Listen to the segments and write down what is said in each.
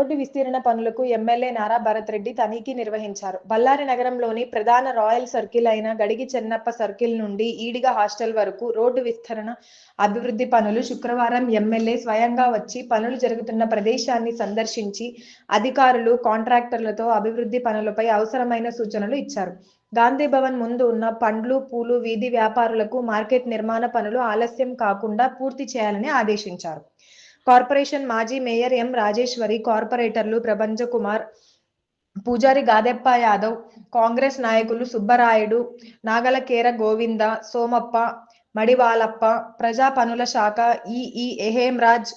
Road విస్తీరణ పనులకు MLA Nara Bharat Reddy తనిఖీ నిర్వహించారు. బళ్ళారి నగరంలోని ప్రధాన రాయల్ సర్కిల్ అయిన గడిగి చెన్నప్ప సర్కిల్ నుండి ఈడిగ హాస్టల్ వరకు రోడ్డు విస్తరణ, అభివృద్ధి పనులు శుక్రవారం ఎమ్మెల్యే స్వయంగా వచ్చి పనులు జరుగుతున్న ప్రదేశాన్ని సందర్శించి అధికారులు, కాంట్రాక్టర్లతో అభివృద్ధి పనులపై అవసరమైన సూచనలు ఇచ్చారు. గాంధీ భవన్ ముందు ఉన్న పండ్లు, పూలు వీధి వ్యాపారులకు మార్కెట్ నిర్మాణ పనులు ఆలస్యం కాకుండా పూర్తి చేయాలని ఆదేశించారు. కార్పొరేషన్ మాజీ మేయర్ ఎం రాజేశ్వరి, కార్పొరేటర్లు ప్రభంజకుమార్, పూజారి గాదెప్ప యాదవ్, కాంగ్రెస్ నాయకులు సుబ్బరాయుడు, నాగలకేర గోవింద, సోమప్ప, మడివాలప్ప, ప్రజా పనుల శాఖ ఈఈ ఎహేంరాజ్,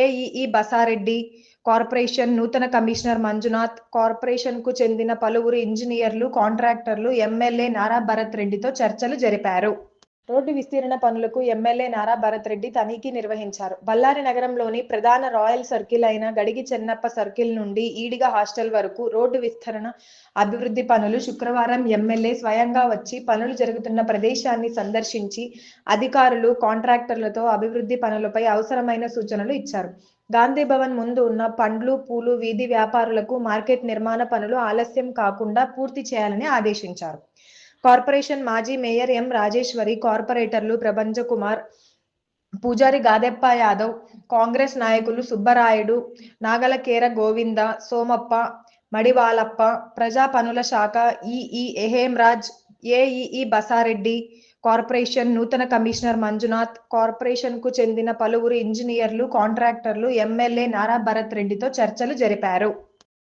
ఏఈఈ బసారెడ్డి, కార్పొరేషన్ నూతన కమిషనర్ మంజునాథ్, కార్పొరేషన్ కు చెందిన పలువురు ఇంజనీర్లు, కాంట్రాక్టర్లు ఎమ్మెల్యే నారా భరత్ రెడ్డితో చర్చలు జరిపారు. రోడ్డు విస్తీరణ పనులకు ఎమ్మెల్యే నారా భరత్ రెడ్డి తనిఖీ నిర్వహించారు. బళ్ళారి నగరంలోని ప్రధాన రాయల్ సర్కిల్ అయిన గడిగి చెన్నప్ప సర్కిల్ నుండి ఈడిగ హాస్టల్ వరకు రోడ్డు విస్తరణ, అభివృద్ధి పనులు శుక్రవారం ఎమ్మెల్యే స్వయంగా వచ్చి పనులు జరుగుతున్న ప్రదేశాన్ని సందర్శించి అధికారులు, కాంట్రాక్టర్లతో అభివృద్ధి పనులపై అవసరమైన సూచనలు ఇచ్చారు. గాంధీ భవన్ ముందు ఉన్న పండ్లు, పూలు వీధి వ్యాపారులకు మార్కెట్ నిర్మాణ పనులు ఆలస్యం కాకుండా పూర్తి చేయాలని ఆదేశించారు. కార్పొరేషన్ మాజీ మేయర్ ఎం రాజేశ్వరి, కార్పొరేటర్లు ప్రభంజకుమార్, పూజారి గాదెప్ప యాదవ్, కాంగ్రెస్ నాయకులు సుబ్బరాయుడు, నాగలకేర గోవింద, సోమప్ప, మడివాలప్ప, ప్రజా పనుల శాఖ ఈఈ ఎహేంరాజ్, ఏఈఈ బసారెడ్డి, కార్పొరేషన్ నూతన కమిషనర్ మంజునాథ్, కార్పొరేషన్ కు చెందిన పలువురు ఇంజనీర్లు, కాంట్రాక్టర్లు ఎమ్మెల్యే నారా భరత్ రెడ్డితో చర్చలు జరిపారు.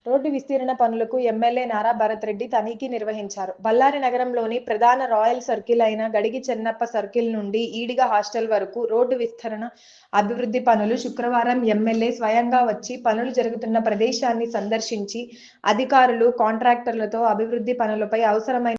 రోడ్డు విస్తీరణ పనులకు ఎమ్మెల్యే నారా భరత్ రెడ్డి తనిఖీ నిర్వహించారు. బళ్ళారి నగరంలోని ప్రధాన రాయల్ సర్కిల్ అయిన గడిగి చెన్నప్ప సర్కిల్ నుండి ఈడిగ హాస్టల్ వరకు రోడ్డు విస్తరణ, అభివృద్ధి పనులు శుక్రవారం ఎమ్మెల్యే స్వయంగా వచ్చి పనులు జరుగుతున్న ప్రదేశాన్ని సందర్శించి అధికారులు, కాంట్రాక్టర్లతో అభివృద్ధి పనులపై అవసరమైన